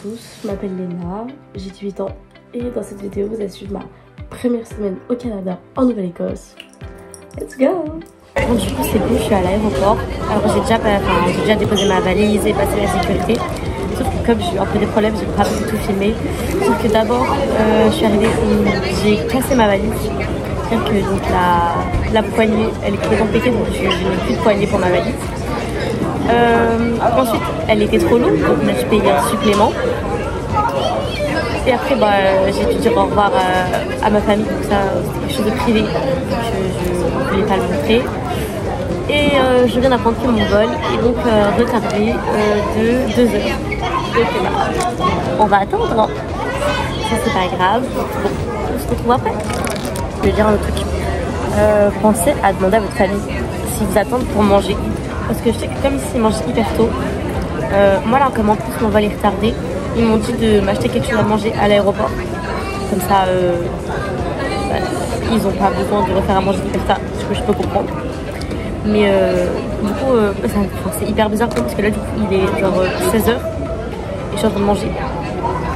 tous, je m'appelle Léna, j'ai 18 ans et dans cette vidéo vous allez suivre ma première semaine au Canada en Nouvelle-Écosse. Let's go! Bon, du coup c'est bon, je suis à l'aéroport. Alors j'ai déjà déposé ma valise et passé la sécurité. Sauf que comme j'ai eu un peu des problèmes, j'ai pas pu tout filmer. Sauf que d'abord je suis arrivée, j'ai cassé ma valise. C'est-à-dire que donc, la poignée elle est complètement pétée, donc je n'ai plus de poignée pour ma valise. Ensuite elle était trop lourde, donc là je payais un supplément. Et après j'ai dû dire au revoir à ma famille, donc ça c'était quelque chose de privé, donc je ne voulais pas le montrer. Et je viens d'apprendre que mon vol est donc retardé de 2 heures. Donc on va attendre, ça c'est pas grave, bon, on se retrouve après. Je vais dire un autre truc, pensez à demander à votre famille si vous attendent pour manger. Parce que je sais que comme ici ils mangent hyper tôt, moi là comme en plus mon vol est retardé, ils m'ont dit de m'acheter quelque chose à manger à l'aéroport. Comme ça ils n'ont pas besoin de refaire à manger hyper tard, ce que je peux comprendre. Mais du coup c'est hyper bizarre parce que là du coup il est genre 16h et je suis en train de manger.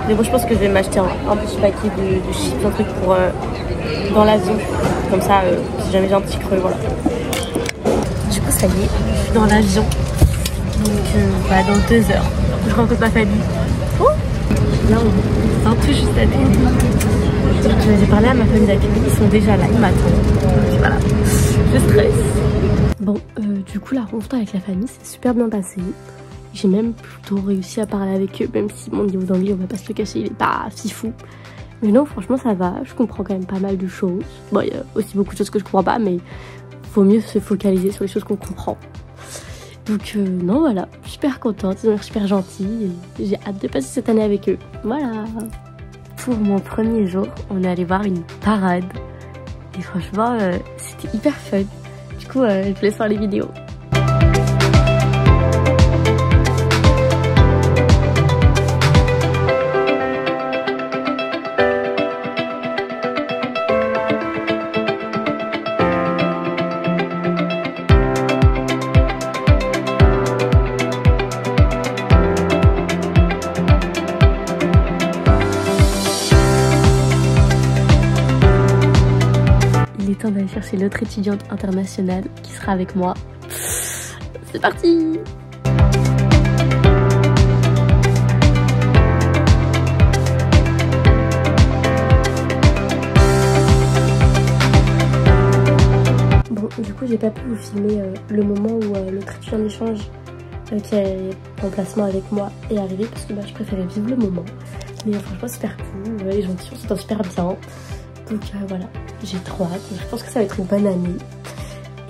Mais bon je pense que je vais m'acheter un petit paquet de chips, un truc pour dans l'avion. Comme ça si jamais j'ai un petit creux, voilà. Du coup ça y est, je suis dans l'avion. Donc dans 2 heures, je rencontre ma famille. Oh là on sort tout juste à télé. J'ai parlé à ma famille d'accueil, ils sont déjà là, ils m'attendent. Donc voilà, je stresse. Bon, du coup la rencontre avec la famille s'est super bien passée. J'ai même plutôt réussi à parler avec eux, même si mon niveau d'anglais, on va pas se le cacher, il est pas si fou. Mais non, franchement ça va, je comprends quand même pas mal de choses. Bon, il y a aussi beaucoup de choses que je comprends pas, mais faut mieux se focaliser sur les choses qu'on comprend. Donc non, voilà, super contente, ils ont l'air super gentils et j'ai hâte de passer cette année avec eux. Voilà. Pour mon premier jour, on est allé voir une parade et franchement c'était hyper fun. Du coup je vous laisse voir les vidéos. Il est temps d'aller chercher l'autre étudiante internationale qui sera avec moi. C'est parti! Bon, du coup, j'ai pas pu vous filmer le moment où l'autre étudiant d'échange qui est en placement avec moi est arrivé parce que je préférais vivre le moment. Mais franchement, super cool, les gentils, on s'entend super bien. Donc voilà, j'ai trop hâte, je pense que ça va être une bonne année.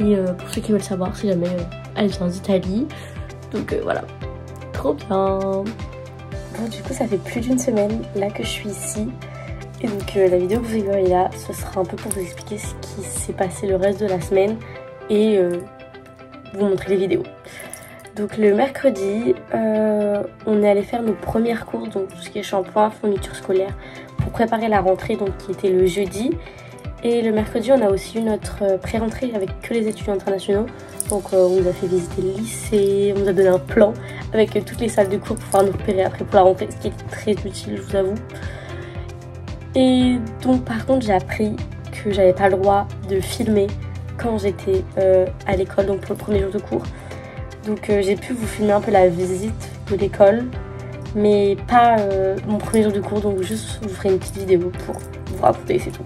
Et pour ceux qui veulent savoir, si jamais elle vient d'Italie. Donc voilà, trop bien. Bon, du coup ça fait plus d'1 semaine là que je suis ici. Et donc la vidéo que vous voyez là, ce sera un peu pour vous expliquer ce qui s'est passé le reste de la semaine. Et vous montrer les vidéos. Donc le mercredi, on est allé faire nos premières courses, donc tout ce qui est shampoing, fourniture scolaire, pour préparer la rentrée, donc qui était le jeudi. Et le mercredi, on a aussi eu notre pré-rentrée avec que les étudiants internationaux. Donc on nous a fait visiter le lycée, on nous a donné un plan avec toutes les salles de cours pour pouvoir nous repérer après pour la rentrée, ce qui était très utile, je vous avoue. Et donc par contre, j'ai appris que j'avais pas le droit de filmer quand j'étais à l'école, donc pour le premier jour de cours. Donc j'ai pu vous filmer un peu la visite de l'école, mais pas mon premier jour de cours, donc juste vous ferai une petite vidéo pour vous raconter, c'est tout.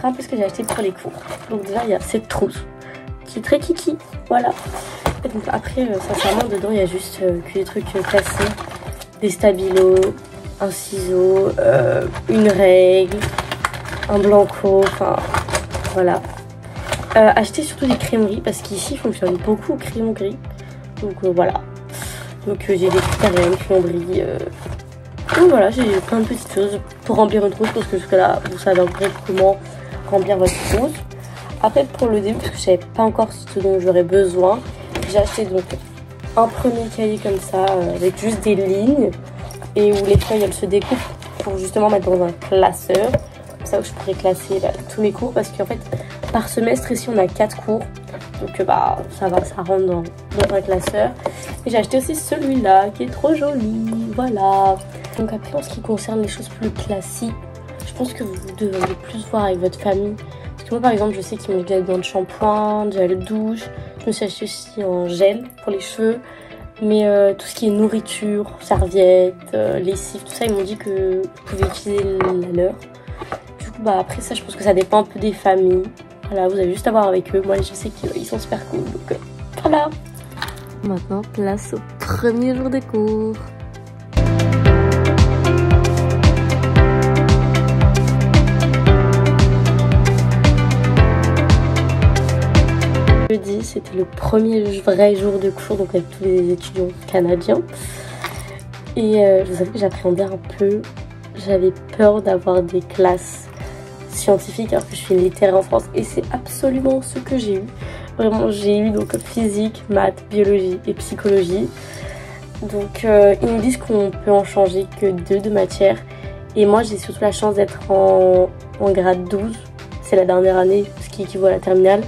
Un peu ce que j'ai acheté pour les cours. Donc déjà il y a cette trousse qui est très kiki, voilà. Et donc après sincèrement dedans il y a juste que des trucs classiques, des stabilos, un ciseau, une règle, un blanco, enfin voilà. Acheter surtout des crayons gris parce qu'ici ils fonctionnent beaucoup au crayon gris. Donc voilà. Donc j'ai des critériums, plomberie. Donc voilà, j'ai plein de petites choses pour remplir une trousse parce que jusque-là, vous savez à peu près comment remplir votre trousse. Après, pour le début, parce que je savais pas encore ce dont j'aurais besoin, j'ai acheté donc un premier cahier comme ça avec juste des lignes et où les feuilles elles se découpent pour justement mettre dans un classeur. Comme ça, où je pourrais classer tous mes cours parce qu'en fait, par semestre, ici, on a 4 cours. Donc ça va, ça rentre dans un classeur. Et j'ai acheté aussi celui-là qui est trop joli. Voilà. Donc après, en ce qui concerne les choses plus classiques, je pense que vous devriez plus voir avec votre famille. Parce que moi, par exemple, je sais qu'ils m'ont dit besoin de shampoing, de gel douche. Je me suis acheté aussi un gel pour les cheveux. Mais tout ce qui est nourriture, serviettes, lessive, tout ça, ils m'ont dit que vous pouvez utiliser la leur. Du coup, après ça, je pense que ça dépend un peu des familles. Voilà, vous avez juste à voir avec eux. Moi, je sais qu'ils sont super cool. Donc voilà. Maintenant, place au premier jour de cours. Jeudi, c'était le premier vrai jour de cours, donc avec tous les étudiants canadiens. Et je vous avoue que j'appréhendais un peu. J'avais peur d'avoir des classes scientifiques alors que je suis littéraire en France. Et c'est absolument ce que j'ai eu. Vraiment, j'ai eu donc physique, maths, biologie et psychologie. Donc ils nous disent qu'on peut en changer que 2 de matières. Et moi, j'ai surtout la chance d'être en grade 12. C'est la dernière année, ce qui équivaut à la terminale.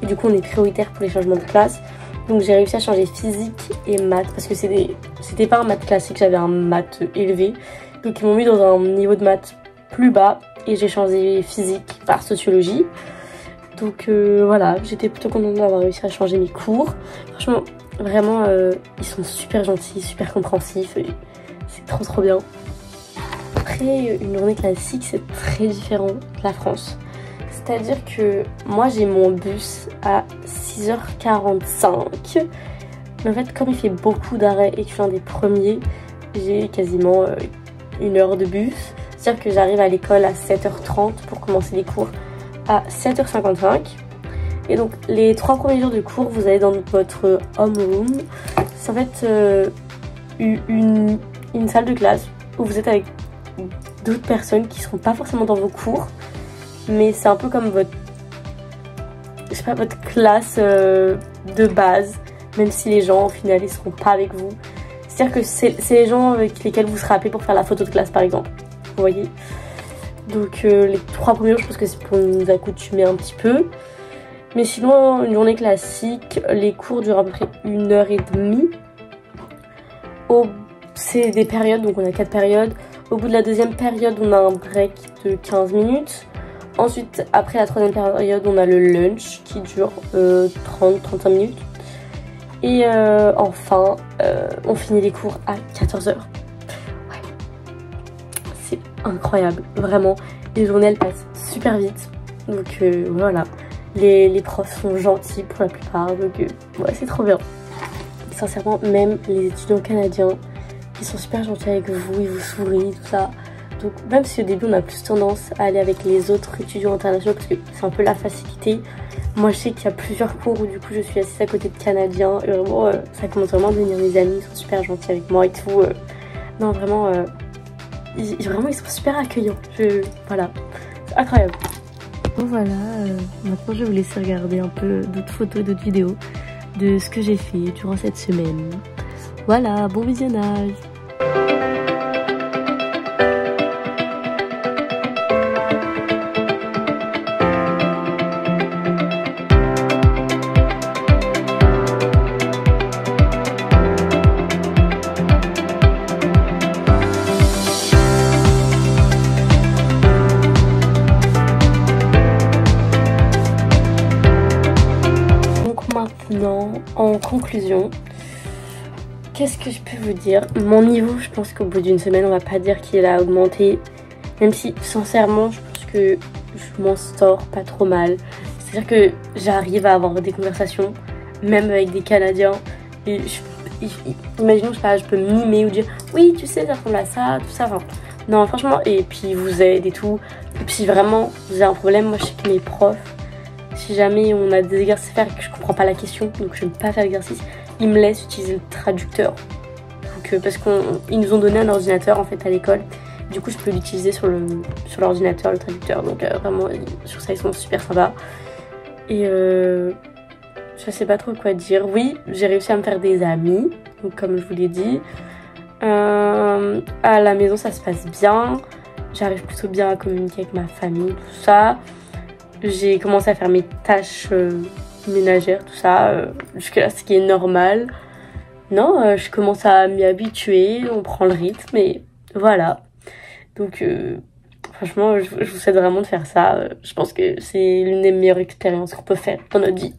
Et du coup, on est prioritaire pour les changements de classe. Donc j'ai réussi à changer physique et maths parce que c'était pas un maths classique, j'avais un maths élevé. Donc ils m'ont mis dans un niveau de maths plus bas et j'ai changé physique par sociologie. Donc voilà, j'étais plutôt contente d'avoir réussi à changer mes cours. Franchement, vraiment, ils sont super gentils, super compréhensifs. C'est trop bien. Après, une journée classique, c'est très différent de la France. C'est-à-dire que moi, j'ai mon bus à 6h45. Mais en fait, comme il fait beaucoup d'arrêts et que je suis un des premiers, j'ai quasiment 1 heure de bus. C'est-à-dire que j'arrive à l'école à 7h30 pour commencer les cours à 7h55. Et donc, les 3 premiers jours de cours, vous allez dans votre homeroom. C'est en fait une salle de classe où vous êtes avec d'autres personnes qui ne seront pas forcément dans vos cours. Mais c'est un peu comme votre, je sais pas, votre classe de base, même si les gens au final ils seront pas avec vous. C'est-à-dire que c'est les gens avec lesquels vous serez appelés pour faire la photo de classe par exemple. Vous voyez. Donc les 3 premiers jours, je pense que c'est pour nous accoutumer un petit peu. Mais sinon, une journée classique, les cours durent à peu près 1h30. C'est des périodes, donc on a 4 périodes. Au bout de la deuxième période, on a un break de 15 minutes. Ensuite, après la 3e période, on a le lunch qui dure 30-35 minutes. Et enfin, on finit les cours à 14h. Ouais. C'est incroyable, vraiment. Les journées, elles passent super vite. Donc voilà, les profs sont gentils pour la plupart. Donc ouais, c'est trop bien. Sincèrement, même les étudiants canadiens, ils sont super gentils avec vous, ils vous sourient, tout ça. Donc même si au début on a plus tendance à aller avec les autres étudiants internationaux parce que c'est un peu la facilité, moi je sais qu'il y a plusieurs cours où du coup je suis assise à côté de Canadiens et vraiment ça commence vraiment à devenir mes amis, ils sont super gentils avec moi et tout. Non vraiment, ils sont super accueillants, voilà, c'est incroyable. Bon voilà, maintenant je vais vous laisser regarder un peu d'autres photos, d'autres vidéos de ce que j'ai fait durant cette semaine. Voilà, bon visionnage. Maintenant, en conclusion, qu'est-ce que je peux vous dire? Mon niveau, je pense qu'au bout d'une semaine, on va pas dire qu'il a augmenté. Même si, sincèrement, je pense que je m'en sors pas trop mal. C'est-à-dire que j'arrive à avoir des conversations, même avec des Canadiens. Et imaginons, je sais pas, je peux mimer ou dire oui, tu sais, ça ressemble à ça, tout ça. Enfin, non, franchement, et puis vous aide et tout. Et puis si vraiment vous avez un problème, moi je sais que mes profs, si jamais on a des exercices à faire et que je comprends pas la question, donc je ne peux pas faire l'exercice, ils me laissent utiliser le traducteur. que parce qu'ils nous ont donné un ordinateur en fait à l'école. Du coup je peux l'utiliser sur l'ordinateur, le traducteur. Donc vraiment sur ça ils sont super sympas. Et je sais pas trop quoi dire. Oui, j'ai réussi à me faire des amis, donc comme je vous l'ai dit. À la maison ça se passe bien. J'arrive plutôt bien à communiquer avec ma famille, tout ça. J'ai commencé à faire mes tâches ménagères, tout ça, jusque-là, ce qui est normal. Non, je commence à m'y habituer, on prend le rythme et voilà. Donc, franchement, je vous souhaite vraiment de faire ça. Je pense que c'est l'une des meilleures expériences qu'on peut faire dans notre vie.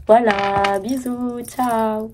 Voilà, bisous, ciao!